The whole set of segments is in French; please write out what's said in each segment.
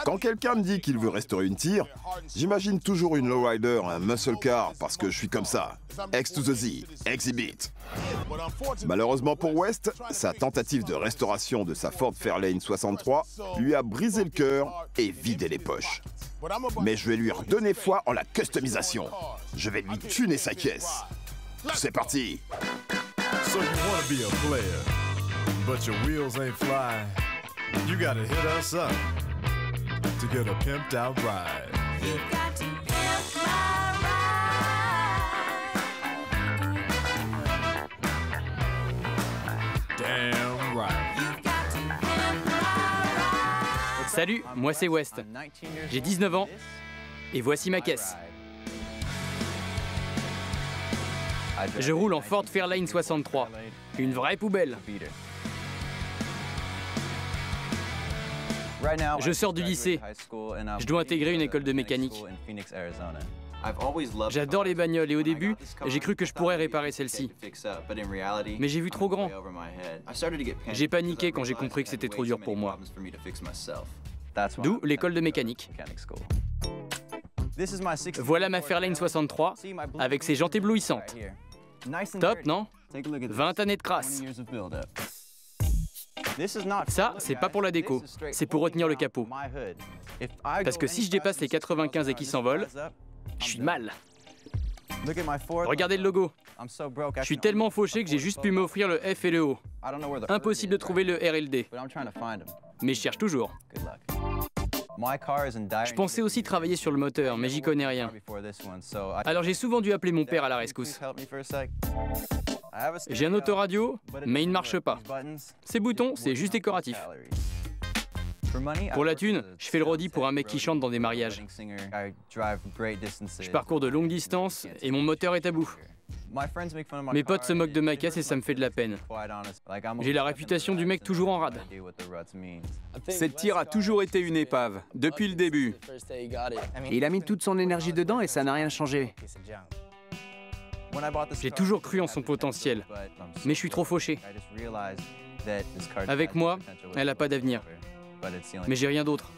Quand quelqu'un me dit qu'il veut restaurer une tire, j'imagine toujours une lowrider, un muscle car, parce que je suis comme ça. X to the Z, exhibit. Malheureusement pour West, sa tentative de restauration de sa Ford Fairlane 63 lui a brisé le cœur et vidé les poches. Mais je vais lui redonner foi en la customisation. Je vais lui tuner sa caisse. C'est parti. So you wanna be a player, but your wheels ain't fly. You gotta hit us up to get a pimped out ride. You've got to pimp my ride. Damn right. You've got to pimp my ride. Salut, moi c'est West. J'ai 19 ans et voici ma caisse. Je roule en Ford Fairlane 63, une vraie poubelle. Je sors du lycée. Je dois intégrer une école de mécanique. J'adore les bagnoles et au début, j'ai cru que je pourrais réparer celle-ci. Mais j'ai vu trop grand. J'ai paniqué quand j'ai compris que c'était trop dur pour moi. D'où l'école de mécanique. Voilà ma Fairlane 63 avec ses jantes éblouissantes. Top, non? 20 années de crasse. Ça, c'est pas pour la déco, c'est pour retenir le capot. Parce que si je dépasse les 95 et qu'il s'envole, je suis mal. Regardez le logo. Je suis tellement fauché que j'ai juste pu m'offrir le F et le O. Impossible de trouver le R et le D. Mais je cherche toujours. Je pensais aussi travailler sur le moteur, mais j'y connais rien. Alors j'ai souvent dû appeler mon père à la rescousse. J'ai un autoradio, mais il ne marche pas. Ces boutons, c'est juste décoratif. Pour la thune, je fais le roadie pour un mec qui chante dans des mariages. Je parcours de longues distances et mon moteur est à bout. Mes potes se moquent de ma caisse et ça me fait de la peine. J'ai la réputation du mec toujours en rade. Cette tire a toujours été une épave, depuis le début. Il a mis toute son énergie dedans et ça n'a rien changé. J'ai toujours cru en son potentiel, mais je suis trop fauché. Avec moi, elle n'a pas d'avenir. Mais j'ai rien d'autre.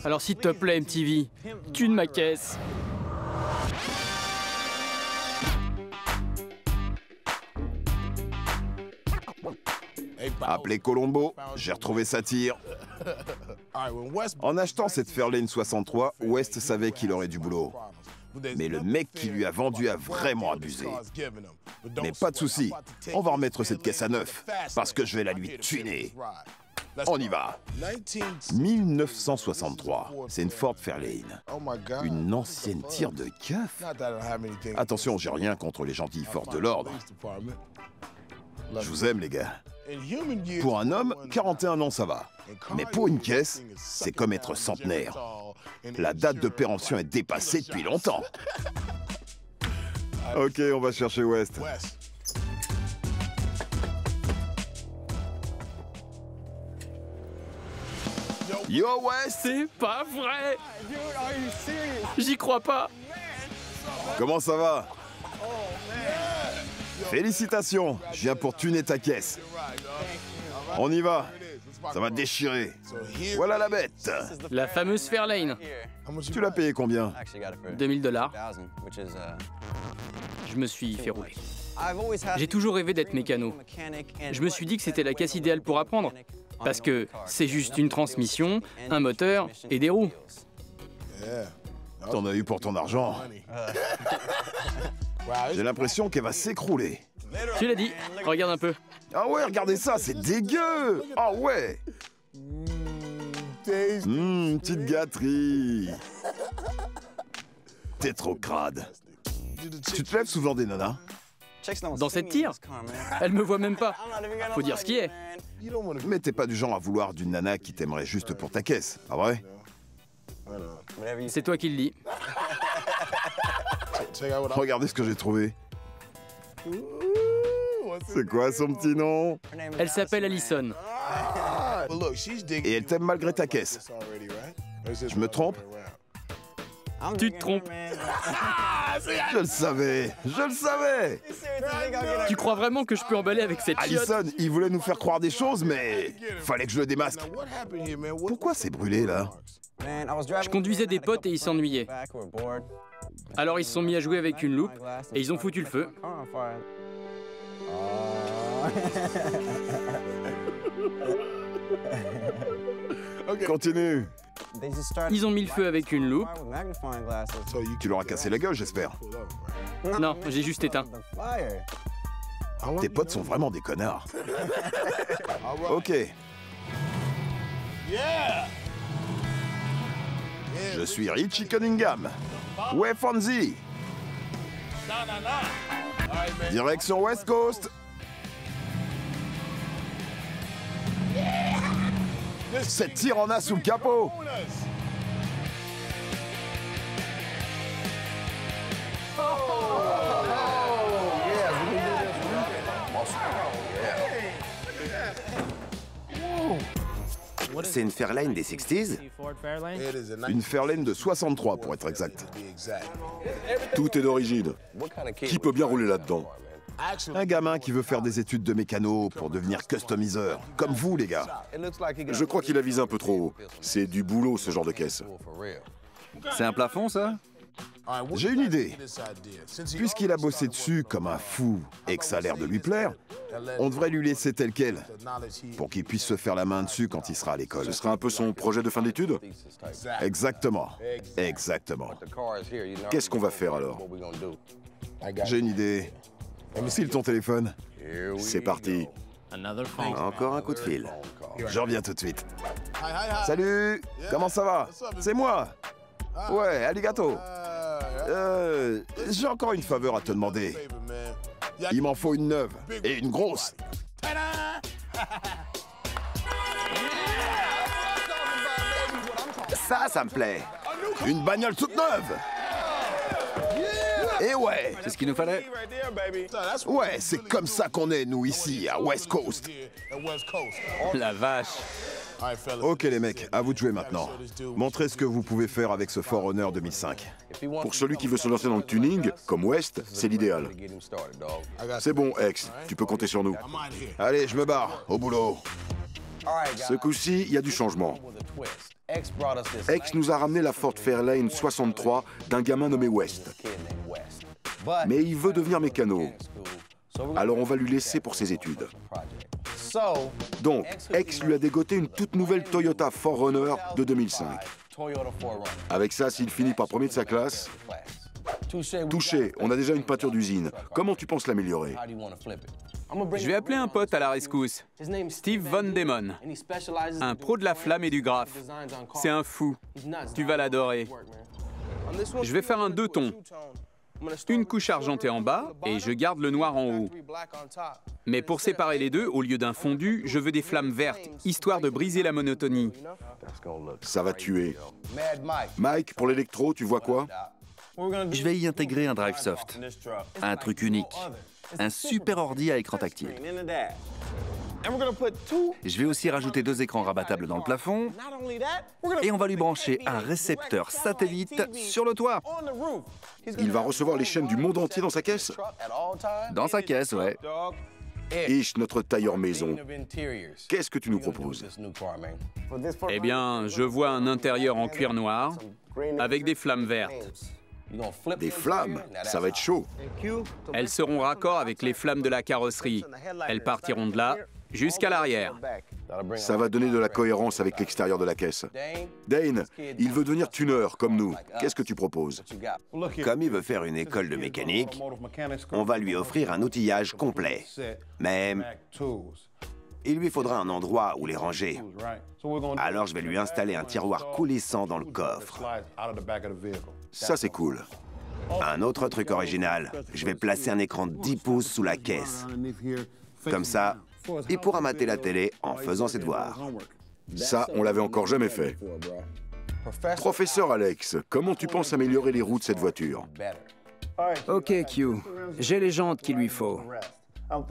Alors s'il te plaît, MTV, tune ma caisse. Appelez Colombo, j'ai retrouvé sa tire. En achetant cette Fairlane 63, West savait qu'il aurait du boulot. Mais le mec qui lui a vendu a vraiment abusé. Mais pas de souci, on va remettre cette caisse à neuf, parce que je vais la lui tuner. On y va. 1963, c'est une Ford Fairlane. Une ancienne tire de keuf. Attention, j'ai rien contre les gentils forces de l'ordre. Je vous aime, les gars. Pour un homme, 41 ans, ça va. Mais pour une caisse, c'est comme être centenaire. La date de péremption est dépassée depuis longtemps. Ok, on va chercher West. Yo, West! C'est pas vrai! J'y crois pas! Comment ça va? Félicitations, je viens pour tuner ta caisse. On y va, ça va déchirer. Voilà la bête. La fameuse Fairlane. Tu l'as payé combien? 2000 $. Je me suis fait rouler. J'ai toujours rêvé d'être mécano. Je me suis dit que c'était la caisse idéale pour apprendre. Parce que c'est juste une transmission, un moteur et des roues. T'en as eu pour ton argent. J'ai l'impression qu'elle va s'écrouler. Tu l'as dit, regarde un peu. Ah ouais, regardez ça, c'est dégueu. Ah ouais. Petite gâterie. T'es trop crade. Tu te lèves souvent des nanas? Dans cette tire, elle me voit même pas. Faut dire ce qui est. Mais t'es pas du genre à vouloir d'une nana qui t'aimerait juste pour ta caisse, pas vrai? C'est toi qui le dis. Regardez ce que j'ai trouvé. C'est quoi son petit nom? Elle s'appelle Allison. Et elle t'aime malgré ta caisse. Je me trompe? Tu te trompes. Je le savais, je le savais. Tu crois vraiment que je peux emballer avec cette chiotte? Allison, il voulait nous faire croire des choses, mais fallait que je le démasque. Pourquoi c'est brûlé là? Je conduisais des potes et ils s'ennuyaient. Alors ils se sont mis à jouer avec une loupe et ils ont foutu le feu. Continue. Ils ont mis le feu avec une loupe. Tu leur as cassé la gueule, j'espère. Non, j'ai juste éteint. Tes potes sont vraiment des connards. Ok. Je suis Richie Cunningham. Ouais, Fonzie. Direction West Coast. Cette tire en a sous le capot. C'est une Fairlane des 60s? Une Fairlane de 63 pour être exact. Tout est d'origine. Qui peut bien rouler là-dedans? Un gamin qui veut faire des études de mécano pour devenir customiseur, comme vous les gars. Je crois qu'il a visé un peu trop haut. C'est du boulot, ce genre de caisse. C'est un plafond, ça? J'ai une idée. Puisqu'il a bossé dessus comme un fou et que ça a l'air de lui plaire, on devrait lui laisser tel quel, pour qu'il puisse se faire la main dessus quand il sera à l'école. Ce sera un peu son projet de fin d'études? Exactement. Exactement. Qu'est-ce qu'on va faire alors? J'ai une idée. File ton téléphone. C'est parti. Encore un coup de fil. Je reviens tout de suite. Salut. Comment ça va? C'est moi. Ouais, arigato. J'ai encore une faveur à te demander. Il m'en faut une neuve et une grosse. Ça me plaît. Une bagnole toute neuve. Et ouais. C'est ce qu'il nous fallait? Ouais, c'est comme ça qu'on est, nous, ici, à West Coast. La vache. Ok, les mecs, à vous de jouer maintenant. Montrez ce que vous pouvez faire avec ce Forerunner 2005. Pour celui qui veut se lancer dans le tuning, comme West, c'est l'idéal. C'est bon, X, tu peux compter sur nous. Allez, je me barre, au boulot. Ce coup-ci, il y a du changement. X nous a ramené la Ford Fairlane 63 d'un gamin nommé West. Mais il veut devenir mécano. Alors on va lui laisser pour ses études. Donc, X lui a dégoté une toute nouvelle Toyota 4Runner de 2005. Avec ça, s'il finit par premier de sa classe... Touché, on a déjà une peinture d'usine. Comment tu penses l'améliorer? Je vais appeler un pote à la rescousse. Steve Von Demon. Un pro de la flamme et du graphe. C'est un fou. Tu vas l'adorer. Je vais faire un deux-tons. Une couche argentée en bas et je garde le noir en haut. Mais pour séparer les deux, au lieu d'un fondu, je veux des flammes vertes, histoire de briser la monotonie. Ça va tuer. Mike, pour l'électro, tu vois quoi? Je vais y intégrer un drive soft. Un truc unique. Un super ordi à écran tactile. Je vais aussi rajouter 2 écrans rabattables dans le plafond. Et on va lui brancher un récepteur satellite sur le toit. Il va recevoir les chaînes du monde entier dans sa caisse? Dans sa caisse, ouais. Ish, notre tailleur maison. Qu'est-ce que tu nous proposes? Eh bien, je vois un intérieur en cuir noir avec des flammes vertes. Des flammes? Ça va être chaud. Elles seront raccord avec les flammes de la carrosserie. Elles partiront de là jusqu'à l'arrière. Ça va donner de la cohérence avec l'extérieur de la caisse. Dane, il veut devenir tuner comme nous. Qu'est-ce que tu proposes? Comme il veut faire une école de mécanique, on va lui offrir un outillage complet. Mais il lui faudra un endroit où les ranger. Alors je vais lui installer un tiroir coulissant dans le coffre. Ça, c'est cool. Un autre truc original, je vais placer un écran de 10 pouces sous la caisse. Comme ça, il pourra mater la télé en faisant ses devoirs. Ça, on l'avait encore jamais fait. Professeur Alex, comment tu penses améliorer les roues de cette voiture? Ok, Q. J'ai les jantes qu'il lui faut.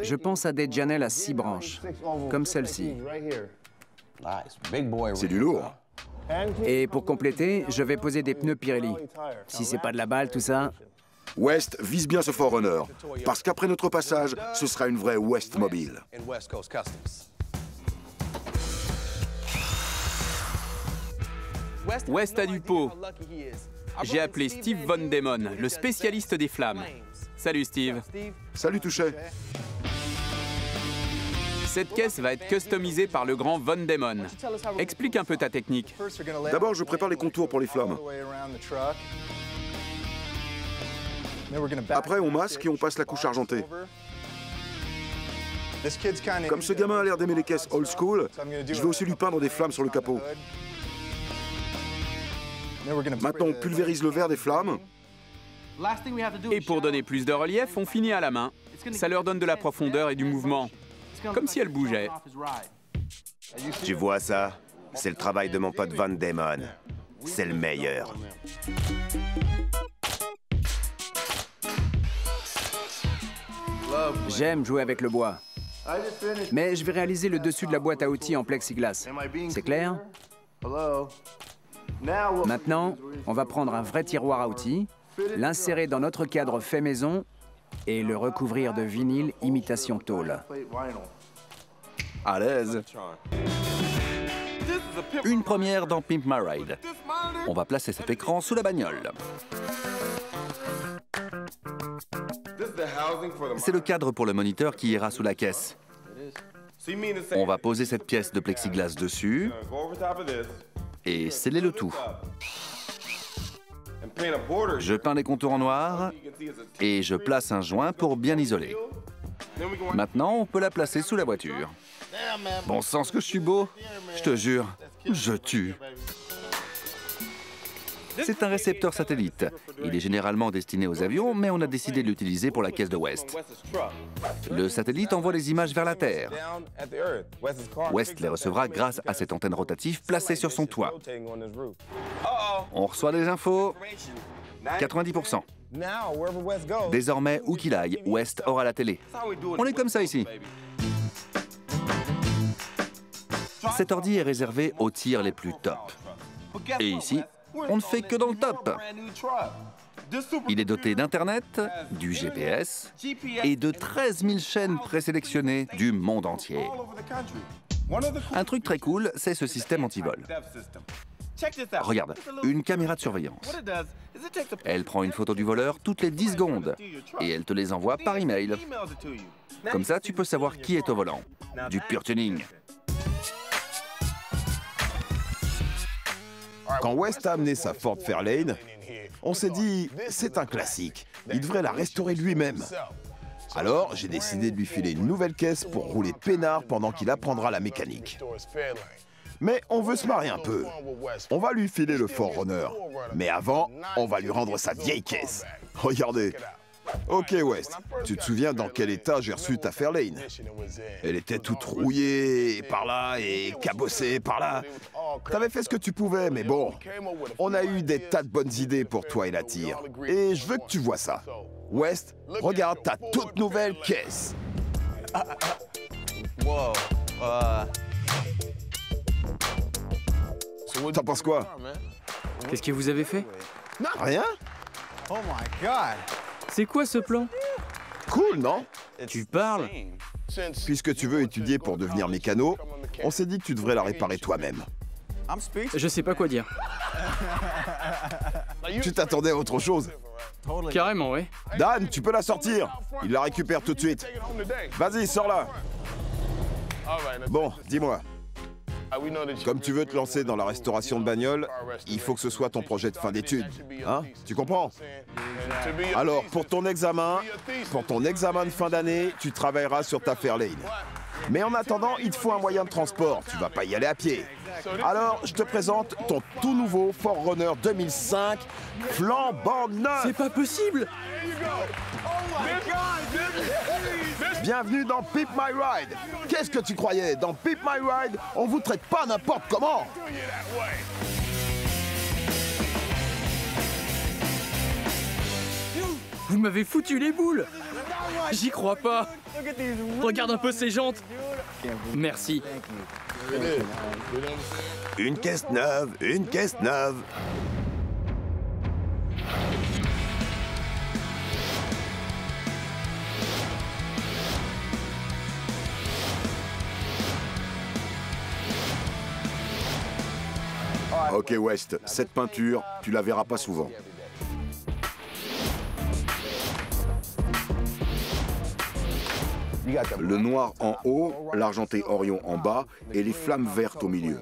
Je pense à des Janelle à 6 branches, comme celle-ci. C'est du lourd. Et pour compléter, je vais poser des pneus Pirelli. Si c'est pas de la balle, tout ça... West vise bien ce Forerunner, parce qu'après notre passage, ce sera une vraie West mobile. West a du pot. J'ai appelé Steve Von Demon, le spécialiste des flammes. Salut Steve. Salut Touchet. Cette caisse va être customisée par le grand Von Demon. Explique un peu ta technique. D'abord, je prépare les contours pour les flammes. Après, on masque et on passe la couche argentée. Comme ce gamin a l'air d'aimer les caisses old school, je vais aussi lui peindre des flammes sur le capot. Maintenant, on pulvérise le verre des flammes. Et pour donner plus de relief, on finit à la main. Ça leur donne de la profondeur et du mouvement. Comme si elles bougeaient. Tu vois ça? C'est le travail de mon pote Von Demon. C'est le meilleur. J'aime jouer avec le bois. Mais je vais réaliser le dessus de la boîte à outils en plexiglas. C'est clair? Maintenant, on va prendre un vrai tiroir à outils, l'insérer dans notre cadre fait maison et le recouvrir de vinyle imitation tôle. À l'aise. Une première dans Pimp My Ride. On va placer cet écran sous la bagnole. C'est le cadre pour le moniteur qui ira sous la caisse. On va poser cette pièce de plexiglas dessus et sceller le tout. Je peins les contours en noir et je place un joint pour bien isoler. Maintenant, on peut la placer sous la voiture. Bon sang, ce que je suis beau. Je te jure, je tue. C'est un récepteur satellite. Il est généralement destiné aux avions, mais on a décidé de l'utiliser pour la caisse de West. Le satellite envoie les images vers la Terre. West les recevra grâce à cette antenne rotative placée sur son toit. On reçoit des infos. 90%. Désormais, où qu'il aille, West aura la télé. On est comme ça ici. Cet ordi est réservé aux tirs les plus top. Et ici, on ne fait que dans le top. Il est doté d'Internet, du GPS et de 13 000 chaînes présélectionnées du monde entier. Un truc très cool, c'est ce système anti-vol. Regarde, une caméra de surveillance. Elle prend une photo du voleur toutes les 10 secondes et elle te les envoie par email. Comme ça, tu peux savoir qui est au volant. Du pur tuning. Quand West a amené sa Ford Fairlane, on s'est dit, c'est un classique, il devrait la restaurer lui-même. Alors, j'ai décidé de lui filer une nouvelle caisse pour rouler peinard pendant qu'il apprendra la mécanique. Mais on veut se marrer un peu. On va lui filer le Forerunner. Mais avant, on va lui rendre sa vieille caisse. Regardez. Ok West, tu te souviens dans quel état j'ai reçu ta Fairlane? Elle était toute rouillée par là et cabossée par là. T'avais fait ce que tu pouvais, mais bon, on a eu des tas de bonnes idées pour toi et la tire. Et je veux que tu vois ça. West, regarde ta toute nouvelle caisse. T'en penses quoi? Qu'est-ce que vous avez fait? Rien? C'est quoi ce plan? Cool, non? Tu parles? Puisque tu veux étudier pour devenir mécano, on s'est dit que tu devrais la réparer toi-même. Je sais pas quoi dire. Tu t'attendais à autre chose? Carrément, ouais. Dan, tu peux la sortir. Il la récupère tout de suite. Vas-y, sors-la. Bon, dis-moi. Comme tu veux te lancer dans la restauration de bagnole, il faut que ce soit ton projet de fin d'études. Hein? Tu comprends? Alors, pour ton examen de fin d'année, tu travailleras sur ta Fairlane. Mais en attendant, il te faut un moyen de transport. Tu vas pas y aller à pied. Alors, je te présente ton tout nouveau Forerunner 2005 flambant neuf. C'est pas possible! Bienvenue dans Pimp My Ride. Qu'est-ce que tu croyais? Dans Pimp My Ride, on vous traite pas n'importe comment. Vous m'avez foutu les boules! J'y crois pas. Regarde un peu ces jantes. Merci. Une caisse neuve, une caisse neuve. Ok West, cette peinture, tu la verras pas souvent. Le noir en haut, l'argenté Orion en bas et les flammes vertes au milieu.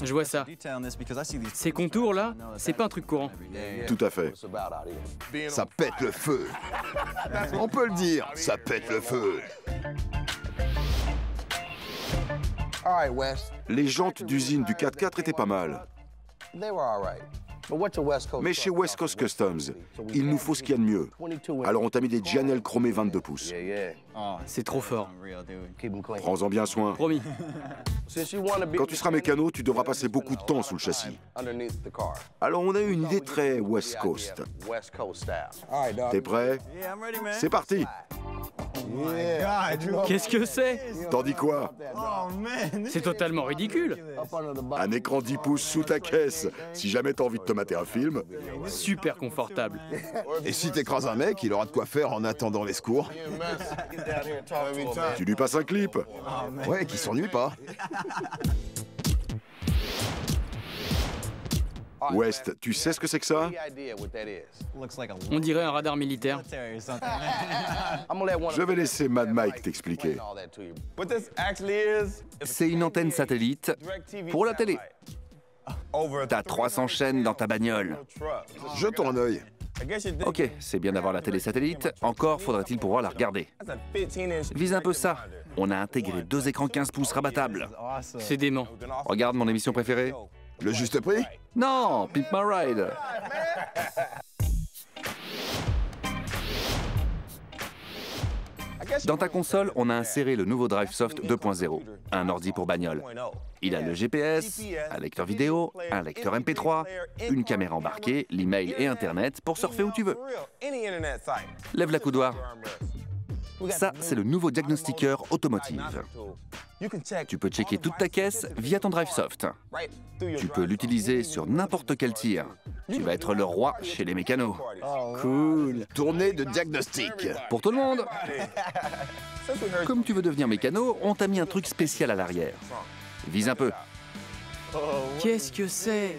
Je vois ça. Ces contours là, c'est pas un truc courant. Tout à fait. Ça pète le feu. On peut le dire, ça pète le feu. Les jantes d'usine du 4x4 étaient pas mal. Mais chez West Coast Customs, il nous faut ce qu'il y a de mieux. Alors on t'a mis des Gianel chromés 22 pouces. C'est trop fort. Prends-en bien soin. Promis. Quand tu seras mécano, tu devras passer beaucoup de temps sous le châssis. Alors on a eu une idée très West Coast. T'es prêt? C'est parti! Qu'est-ce que c'est? T'en dis quoi? C'est totalement ridicule. Un écran 10 pouces sous ta caisse, si jamais t'as envie de te mater un film. Super confortable. Et si t'écrases un mec, il aura de quoi faire en attendant les secours. Tu lui passes un clip. Ouais, qui s'ennuie pas. West, tu sais ce que c'est que ça? On dirait un radar militaire. Je vais laisser Mad Mike t'expliquer. C'est une antenne satellite pour la télé. T'as 300 chaînes dans ta bagnole. Jette un œil. Ok, c'est bien d'avoir la télé satellite, encore faudrait-il pouvoir la regarder. Vise un peu ça. On a intégré 2 écrans 15 pouces rabattables. C'est dément. Regarde mon émission préférée. Le juste prix? Non, Pimp My Ride. Dans ta console, on a inséré le nouveau DriveSoft 2.0, un ordi pour bagnole. Il a le GPS, un lecteur vidéo, un lecteur MP3, une caméra embarquée, l'email et Internet pour surfer où tu veux. Lève la coudoir. Ça, c'est le nouveau diagnostiqueur automotive. Tu peux checker toute ta caisse via ton DriveSoft. Tu peux l'utiliser sur n'importe quel tir. Tu vas être le roi chez les mécanos. Cool. Tournée de diagnostic. Pour tout le monde. Comme tu veux devenir mécano, on t'a mis un truc spécial à l'arrière. Vise un peu. Qu'est-ce que c'est?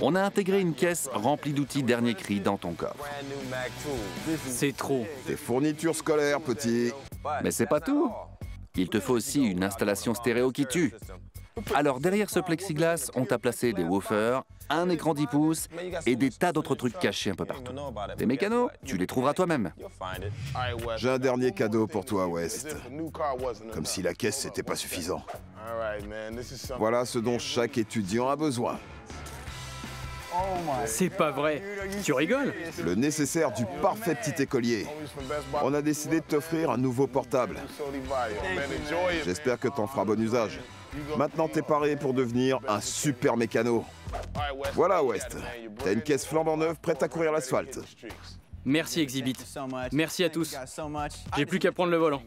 On a intégré une caisse remplie d'outils dernier cri dans ton coffre. C'est trop. Des fournitures scolaires, petit. Mais c'est pas tout. Il te faut aussi une installation stéréo qui tue. Alors derrière ce plexiglas, on t'a placé des woofers, un écran 10 pouces et des tas d'autres trucs cachés un peu partout. Des mécanos, tu les trouveras toi-même. J'ai un dernier cadeau pour toi, West. Comme si la caisse, c'était pas suffisant. Voilà ce dont chaque étudiant a besoin. C'est pas vrai. Tu rigoles? Le nécessaire du parfait petit écolier. On a décidé de t'offrir un nouveau portable. J'espère que t'en feras bon usage. Maintenant, t'es paré pour devenir un super mécano. Voilà, West. T'as une caisse flambant neuve prête à courir l'asphalte. Merci Exhibit. Merci à tous. J'ai plus qu'à prendre le volant.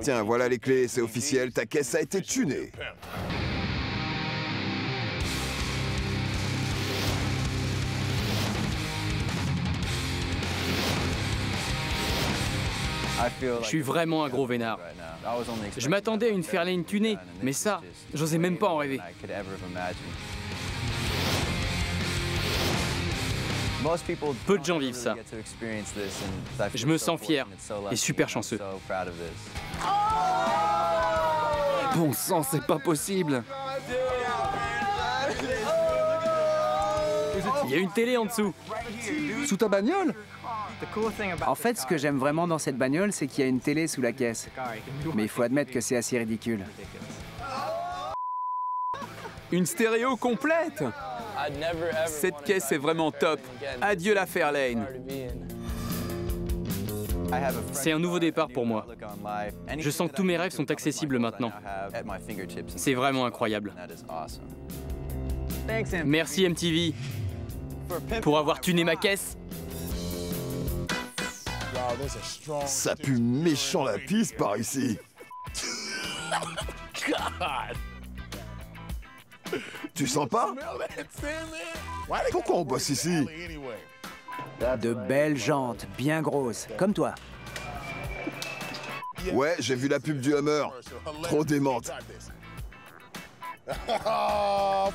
Tiens, voilà les clés, c'est officiel, ta caisse a été tunée. Je suis vraiment un gros vénard. Je m'attendais à une Fairlane tunée, mais ça, j'osais même pas en rêver. Peu de gens vivent ça. Je me sens fier et super chanceux. Bon sang, c'est pas possible. Il y a une télé en dessous. Sous ta bagnole? En fait, ce que j'aime vraiment dans cette bagnole, c'est qu'il y a une télé sous la caisse. Mais il faut admettre que c'est assez ridicule. Une stéréo complète. Cette caisse est vraiment top. Adieu la Fairlane. C'est un nouveau départ pour moi. Je sens que tous mes rêves sont accessibles maintenant. C'est vraiment incroyable. Merci MTV. Pour avoir tuné ma caisse. Ça pue méchant la pisse par ici. Tu sens pas? Pourquoi on bosse ici? De belles jantes, bien grosses, comme toi. Ouais, j'ai vu la pub du Hummer. Trop démente.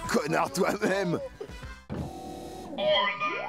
Connard toi-même. Or the